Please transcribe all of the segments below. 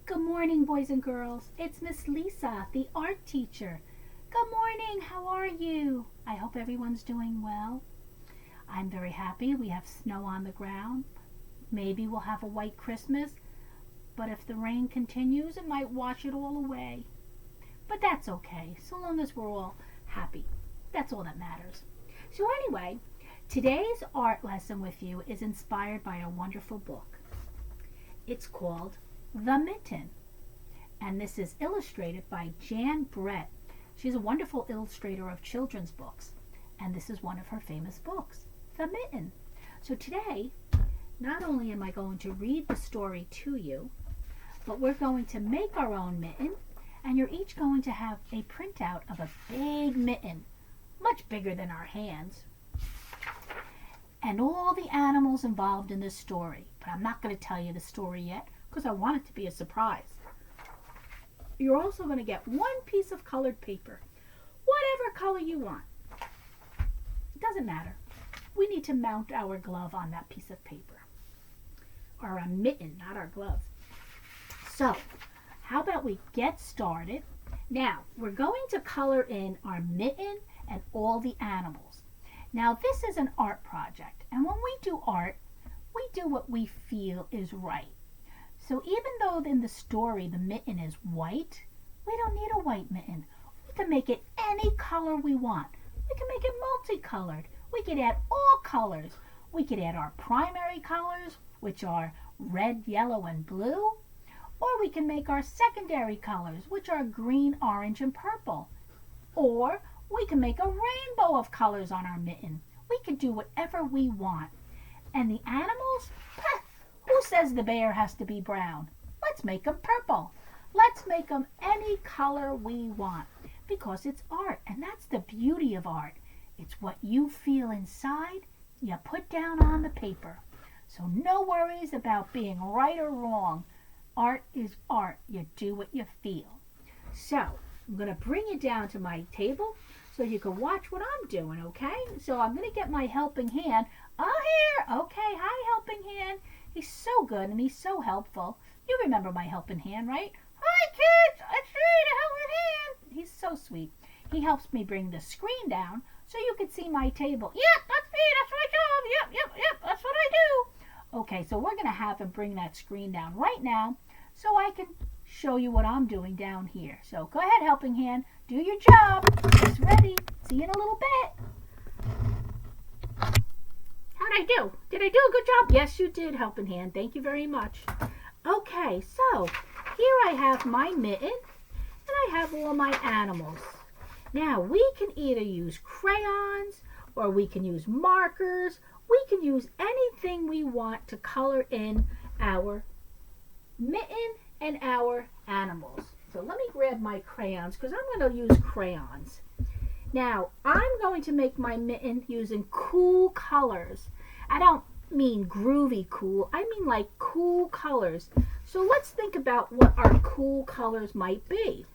Good morning, boys and girls. It's Miss Lisa, the art teacher. Good morning. How are you? I hope everyone's doing well. I'm very happy. We have snow on the ground. Maybe we'll have a white Christmas, but if the rain continues, it might wash it all away. But that's okay, so long as we're all happy. That's all that matters. So anyway, today's art lesson with you is inspired by a wonderful book. It's called The Mitten, and this is illustrated by Jan Brett. She's a wonderful illustrator of children's books, and this is one of her famous books, The Mitten. So today, not only am I going to read the story to you, but we're going to make our own mitten, and you're each going to have a printout of a big mitten, much bigger than our hands, and all the animals involved in this story. But I'm not going to tell you the story yet because I want it to be a surprise. You're also going to get one piece of colored paper, whatever color you want. It doesn't matter. We need to mount our glove on that piece of paper, or a mitten, not our glove. So, how about we get started? Now, we're going to color in our mitten and all the animals. Now, this is an art project, and when we do art, we do what we feel is right. So even though in the story the mitten is white, we don't need a white mitten. We can make it any color we want. We can make it multicolored. We could add all colors. We could add our primary colors, which are red, yellow, and blue. Or we can make our secondary colors, which are green, orange, and purple. Or we can make a rainbow of colors on our mitten. We can do whatever we want. And the animals? Who says the bear has to be brown? Let's make them purple. Let's make them any color we want, because it's art, and that's the beauty of art. It's what you feel inside, you put down on the paper. So no worries about being right or wrong. Art is art. You do what you feel. So I'm going to bring you down to my table so you can watch what I'm doing, okay? So I'm going to get my helping hand. Oh, here. Okay. Hi, helping hand. He's so good and he's so helpful. You remember my helping hand, right? Hi, kids. It's me, the helping hand. He's so sweet. He helps me bring the screen down so you can see my table. Yep, that's me. That's my job. Yep. That's what I do. Okay, so we're going to have him bring that screen down right now so I can show you what I'm doing down here. So go ahead, helping hand. Do your job. It's ready. See you in a little bit. How'd I do? Did I do a good job? Yes, you did, helping hand. Thank you very much. Okay, so here I have my mitten and I have all my animals. Now, we can either use crayons or we can use markers. We can use anything we want to color in our mitten and our animals. So let me grab my crayons because I'm going to use crayons. Now, I'm going to make my mitten using cool colors. I don't mean groovy cool. I mean like cool colors. So let's think about what our cool colors might be.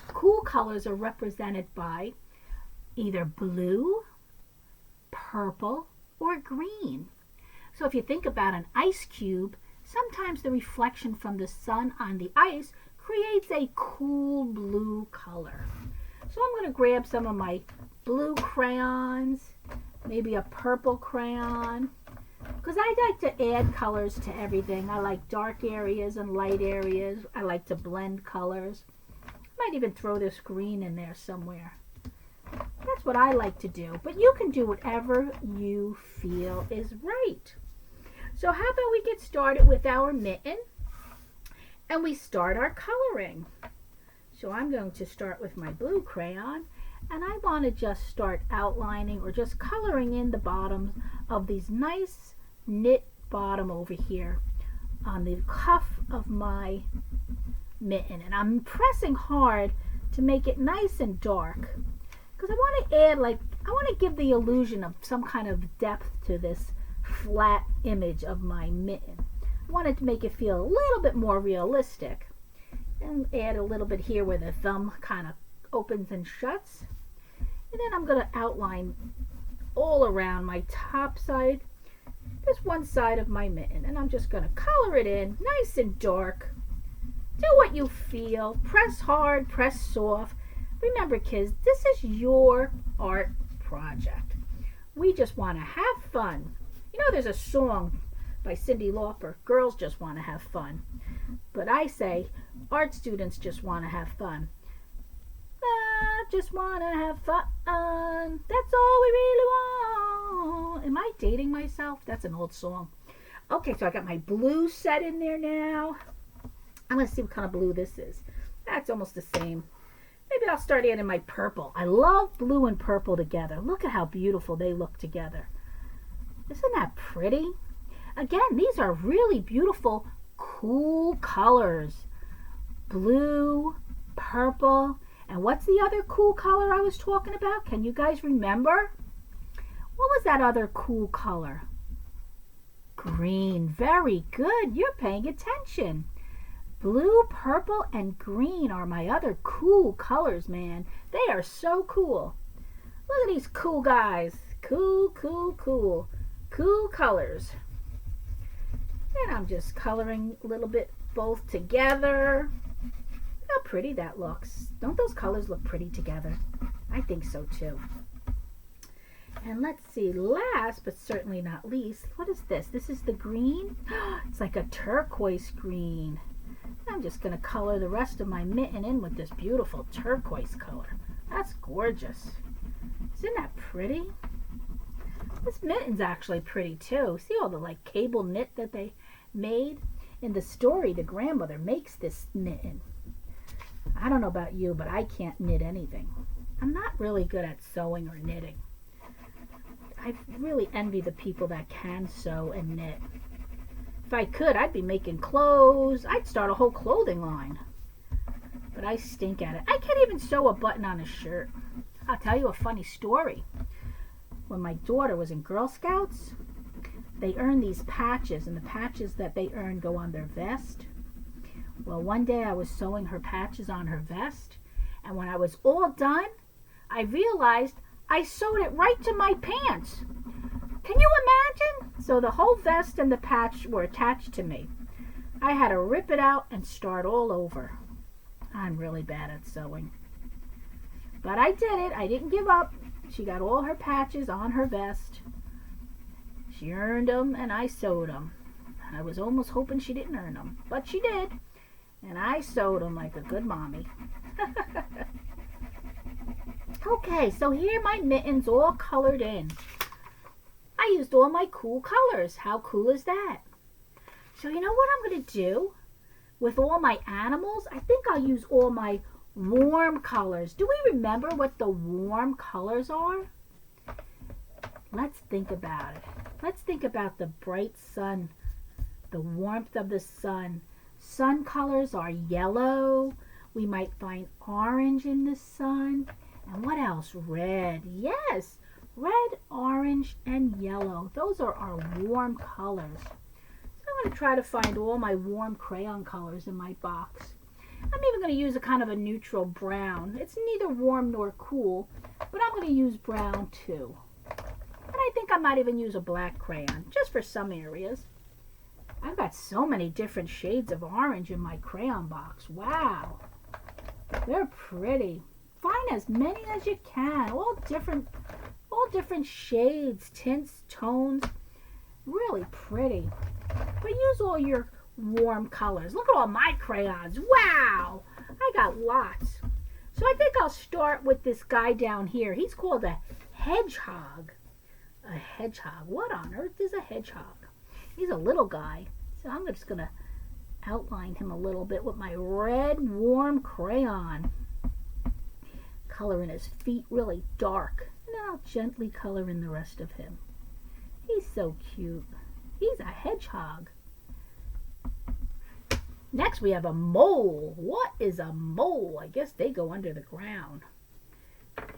Cool colors are represented by either blue, purple, or green. So if you think about an ice cube, sometimes the reflection from the sun on the ice creates a cool blue color. So I'm going to grab some of my blue crayons, maybe a purple crayon, because I like to add colors to everything. I like dark areas and light areas. I like to blend colors. I might even throw this green in there somewhere. That's what I like to do, but you can do whatever you feel is right. So how about we get started with our mitten and we start our coloring. So I'm going to start with my blue crayon, and I want to just start outlining or just coloring in the bottoms of these nice knit bottom over here on the cuff of my mitten. And I'm pressing hard to make it nice and dark because I want to add, I want to give the illusion of some kind of depth to this flat image of my mitten. I wanted to make it feel a little bit more realistic. And add a little bit here where the thumb kind of opens and shuts. And then I'm going to outline all around my top side, just one side of my mitten. And I'm just going to color it in nice and dark Do what you feel. Press hard, press soft. Remember, kids, this is your art project. We just want to have fun. You know, there's a song by Cyndi Lauper, girls just want to have fun. But I say, art students just want to have fun. I just want to have fun. That's all we really want. Am I dating myself? That's an old song. Okay, so I got my blue set in there now. I'm going to see what kind of blue this is. That's almost the same. Maybe I'll start adding my purple. I love blue and purple together. Look at how beautiful they look together. Isn't that pretty? Again, these are really beautiful, cool colors. Blue, purple, and what's the other cool color I was talking about? Can you guys remember? What was that other cool color? Green. Very good. You're paying attention. Blue, purple, and green are my other cool colors, man. They are so cool. Look at these cool guys. Cool, cool, cool. Cool colors. And I'm just coloring a little bit both together. Look how pretty that looks. Don't those colors look pretty together? I think so too. And let's see, last but certainly not least, what is this? This is the green. It's like a turquoise green. I'm just going to color the rest of my mitten in with this beautiful turquoise color. That's gorgeous. Isn't that pretty? This mitten's actually pretty too. See all the like cable knit that they made? In the story, the grandmother makes this mitten. I don't know about you, but I can't knit anything. I'm not really good at sewing or knitting. I really envy the people that can sew and knit. If I could, I'd be making clothes. I'd start a whole clothing line. But I stink at it. I can't even sew a button on a shirt. I'll tell you a funny story. When my daughter was in Girl Scouts, they earn these patches, and the patches that they earn go on their vest. Well, one day I was sewing her patches on her vest, and when I was all done, I realized I sewed it right to my pants. Can you imagine? So the whole vest and the patch were attached to me. I had to rip it out and start all over. I'm really bad at sewing. But I did it. I didn't give up. She got all her patches on her vest. She earned them and I sewed them. I was almost hoping she didn't earn them, but she did. And I sewed them like a good mommy. Okay, so here my mittens all colored in. I used all my cool colors. How cool is that? So you know what I'm going to do with all my animals? I think I'll use all my warm colors. Do we remember what the warm colors are? Let's think about it. Let's think about the bright sun, the warmth of the sun. Sun colors are yellow. We might find orange in the sun. And what else? Red. Yes, red, orange, and yellow. Those are our warm colors. So I'm going to try to find all my warm crayon colors in my box. I'm even going to use a kind of a neutral brown. It's neither warm nor cool, but I'm going to use brown too. And I think I might even use a black crayon, just for some areas. I've got so many different shades of orange in my crayon box. Wow. They're pretty. Find as many as you can. All different shades, tints, tones. Really pretty. But use all your warm colors. Look at all my crayons. Wow. I got lots. So I think I'll start with this guy down here. He's called a hedgehog. A hedgehog. What on earth is a hedgehog? He's a little guy. So I'm just going to outline him a little bit with my red warm crayon. Coloring his feet really dark. And then I'll gently color in the rest of him. He's so cute. He's a hedgehog. Next we have a mole. What is a mole? I guess they go under the ground.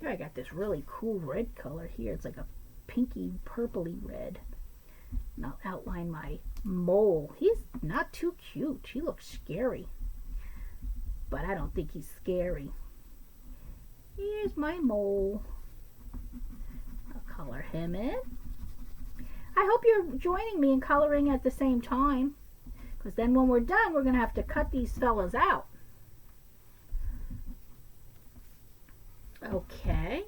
Here I got this really cool red color here. It's like a pinky purpley red. And I'll outline my mole. He's not too cute. He looks scary. But I don't think he's scary. Here's my mole. I'll color him in. I hope you're joining me in coloring at the same time, Because then when we're done, we're going to have to cut these fellas out. Okay.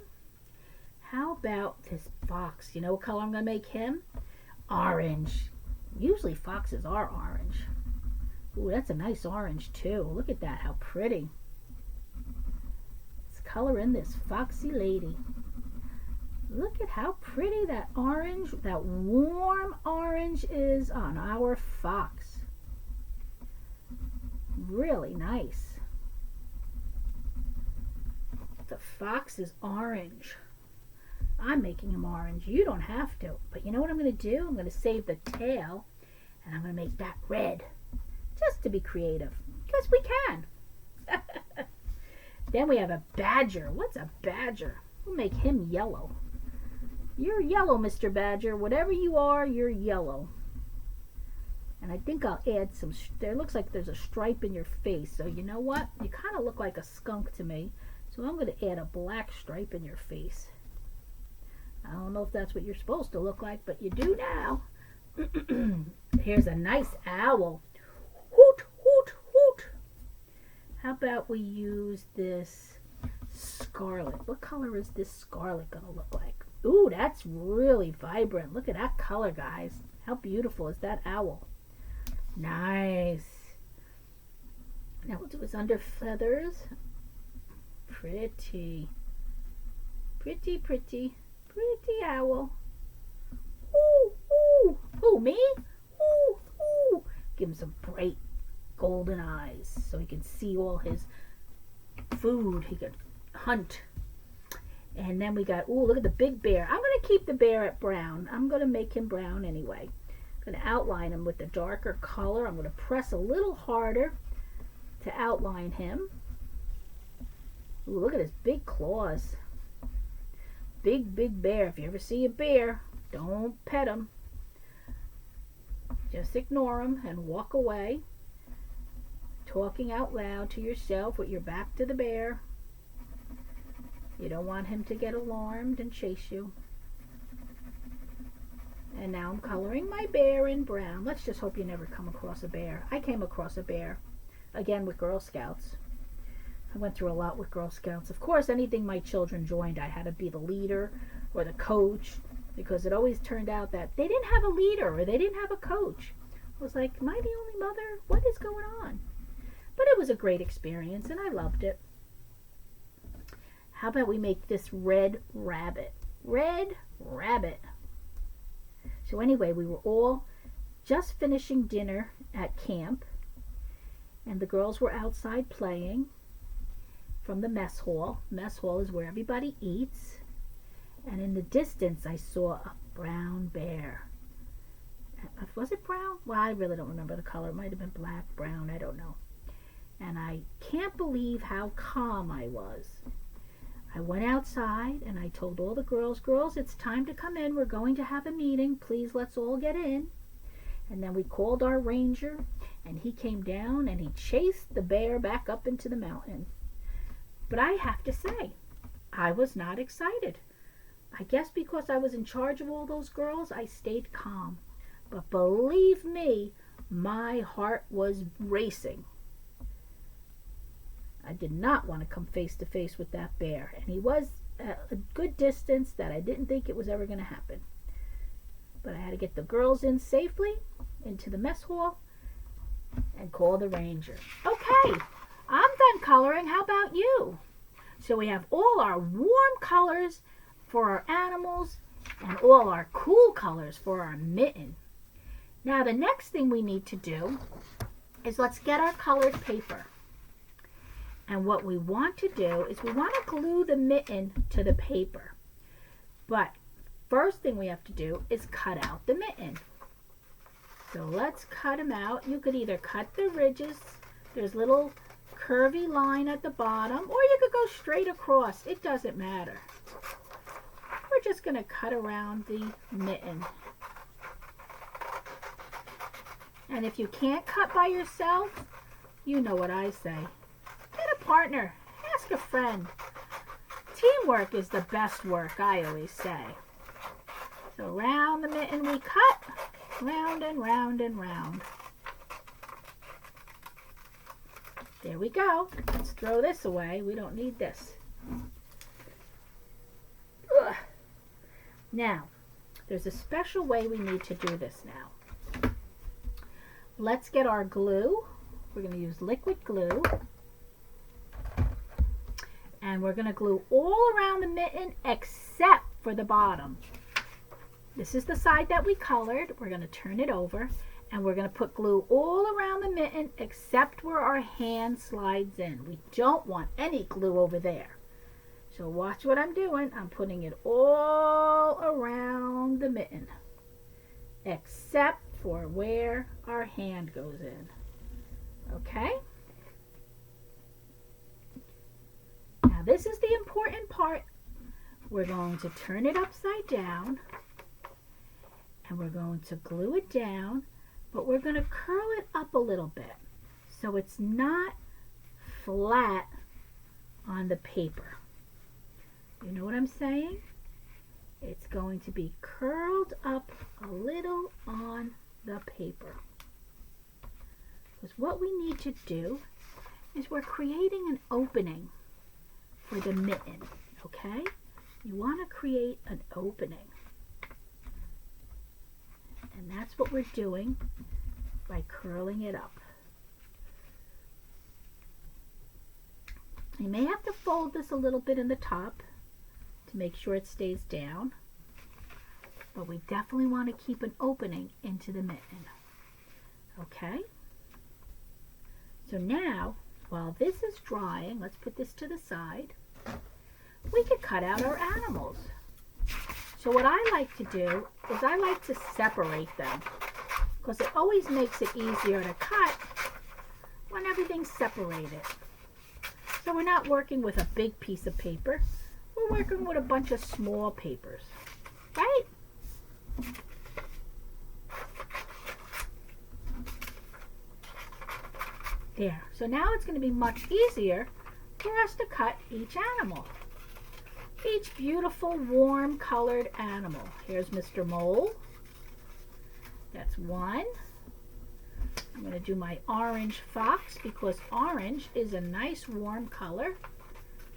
How about this fox? You know what color I'm going to make him? Orange. Usually foxes are orange. Ooh, that's a nice orange too. Look at that, how pretty. Let's color in this foxy lady. Look at how pretty that orange, that warm orange is on our fox. Really nice. The fox is orange. I'm making him orange. You don't have to. But you know what I'm going to do? I'm going to save the tail and I'm going to make that red. Just to be creative. Because we can. Then we have a badger. What's a badger? We'll make him yellow. You're yellow, Mr. Badger. Whatever you are, you're yellow. And I think I'll add some, there looks like there's a stripe in your face. So you know what? You kind of look like a skunk to me. So I'm going to add a black stripe in your face. I don't know if that's what you're supposed to look like, but you do now. Here's a nice owl. Hoot, hoot, hoot. How about we use this scarlet? What color is this scarlet going to look like? Ooh, that's really vibrant. Look at that color, guys. How beautiful is that owl? Nice. Now we'll do his under feathers. Pretty. Pretty, pretty. Pretty owl. Ooh, ooh. Who, me? Ooh, ooh. Give him some bright golden eyes so he can see all his food. He can hunt. And then we got, ooh, look at the big bear. I'm going to keep the bear at brown. I'm going to make him brown anyway. I'm going to outline him with the darker color. I'm going to press a little harder to outline him. Ooh, look at his big claws. Big, big bear. If you ever see a bear, don't pet him. Just ignore him and walk away. Talking out loud to yourself with your back to the bear. You don't want him to get alarmed and chase you. And now I'm coloring my bear in brown. Let's just hope you never come across a bear. I came across a bear, again with Girl Scouts. I went through a lot with Girl Scouts. Of course, anything my children joined, I had to be the leader or the coach, because it always turned out that they didn't have a leader or they didn't have a coach. I was like, am I the only mother? What is going on? But it was a great experience and I loved it. How about we make this red rabbit? Red rabbit. So anyway, we were all just finishing dinner at camp, and the girls were outside playing from the mess hall. Mess hall is where everybody eats. And in the distance, I saw a brown bear. Was it brown? Well, I really don't remember the color. It might have been black, brown, I don't know. And I can't believe how calm I was. I went outside and I told all the girls, it's time to come in. We're going to have a meeting. Please, let's all get in. And then we called our ranger, and he came down and he chased the bear back up into the mountain. But I have to say, I was not excited. I guess because I was in charge of all those girls, I stayed calm. But believe me, my heart was racing. I did not want to come face to face with that bear. And he was at a good distance that I didn't think it was ever going to happen. But I had to get the girls in safely into the mess hall and call the ranger. Okay, I'm done coloring. How about you? So we have all our warm colors for our animals and all our cool colors for our mitten. Now the next thing we need to do is let's get our colored paper. And what we want to do is we want to glue the mitten to the paper. But first thing we have to do is cut out the mitten. So let's cut them out. You could either cut the ridges. There's little curvy line at the bottom, or you could go straight across. It doesn't matter. We're just going to cut around the mitten. And if you can't cut by yourself, you know what I say. Get a partner. Ask a friend. Teamwork is the best work, I always say. So round the mitten we cut, round and round and round. There we go. Let's throw this away. We don't need this. Ugh. Now, there's a special way we need to do this now. Let's get our glue. We're going to use liquid glue. And we're going to glue all around the mitten except for the bottom. This is the side that we colored. We're going to turn it over. And we're going to put glue all around the mitten except where our hand slides in. We don't want any glue over there. So watch what I'm doing. I'm putting it all around the mitten except for where our hand goes in. Okay? Now this is the important part. We're going to turn it upside down and we're going to glue it down. But we're going to curl it up a little bit so it's not flat on the paper. You know what I'm saying? It's going to be curled up a little on the paper. Because what we need to do is we're creating an opening for the mitten, okay? You want to create an opening. And that's what we're doing by curling it up. You may have to fold this a little bit in the top to make sure it stays down, but we definitely want to keep an opening into the mitten. Okay? So now, while this is drying, let's put this to the side. We could cut out our animals. So what I like to do is I like to separate them because it always makes it easier to cut when everything's separated. So we're not working with a big piece of paper. We're working with a bunch of small papers, right? There. So now it's going to be much easier for us to cut each animal. Each beautiful, warm colored animal. Here's Mr. Mole. That's one. I'm going to do my orange fox because orange is a nice warm color.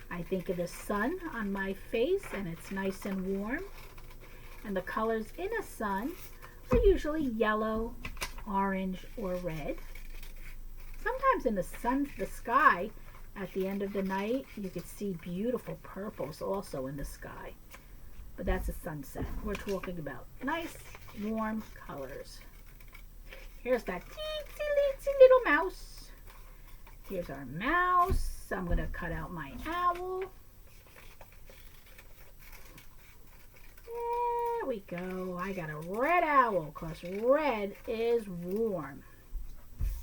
I think of the sun on my face and it's nice and warm. And the colors in a sun are usually yellow, orange, or red. Sometimes in the sky, at the end of the night, you could see beautiful purples also in the sky. But that's a sunset. We're talking about nice, warm colors. Here's that teensy little mouse. Here's our mouse. I'm going to cut out my owl. There we go. I got a red owl because red is warm.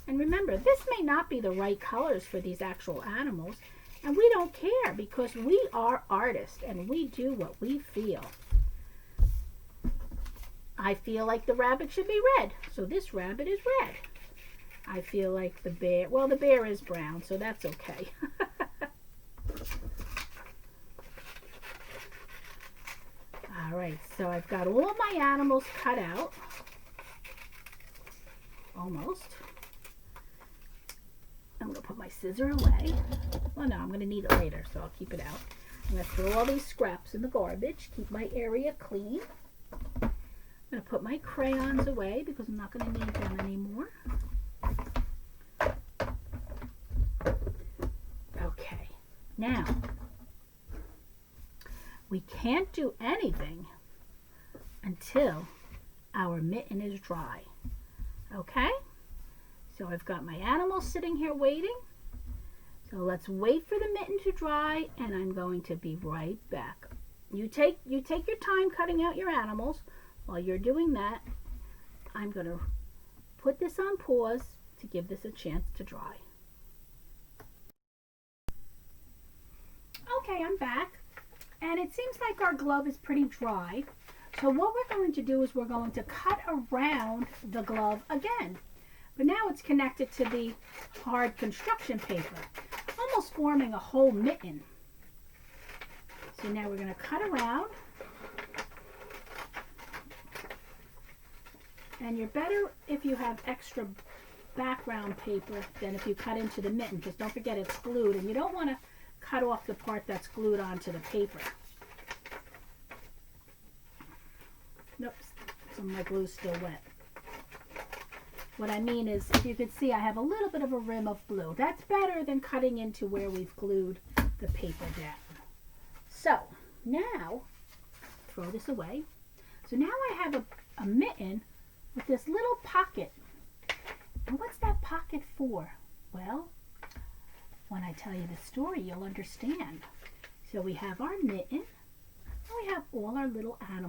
And remember, this may not be the right colors for these actual animals, and we don't care because we are artists and we do what we feel. I feel like the rabbit should be red, so this rabbit is red. I feel like the bear, well, the bear is brown, so that's okay. All right, so I've got all my animals cut out, almost. I'm going to put my scissor away. Well, no, I'm going to need it later, so I'll keep it out. I'm going to throw all these scraps in the garbage, keep my area clean. I'm going to put my crayons away because I'm not going to need them anymore. Okay, now, we can't do anything until our mitten is dry. Okay? So I've got my animals sitting here waiting. So let's wait for the mitten to dry and I'm going to be right back. You take your time cutting out your animals. While you're doing that, I'm going to put this on pause to give this a chance to dry. Okay, I'm back. And it seems like our glove is pretty dry. So what we're going to do is we're going to cut around the glove again. But now it's connected to the hard construction paper, almost forming a whole mitten. So now we're going to cut around. And you're better if you have extra background paper than if you cut into the mitten, because don't forget it's glued, and you don't want to cut off the part that's glued onto the paper. Oops, some of my glue's still wet. What I mean is, if you can see, I have a little bit of a rim of blue. That's better than cutting into where we've glued the paper down. So now, throw this away. So now I have a mitten with this little pocket. And what's that pocket for? Well, when I tell you the story, you'll understand. So we have our mitten, and we have all our little animals.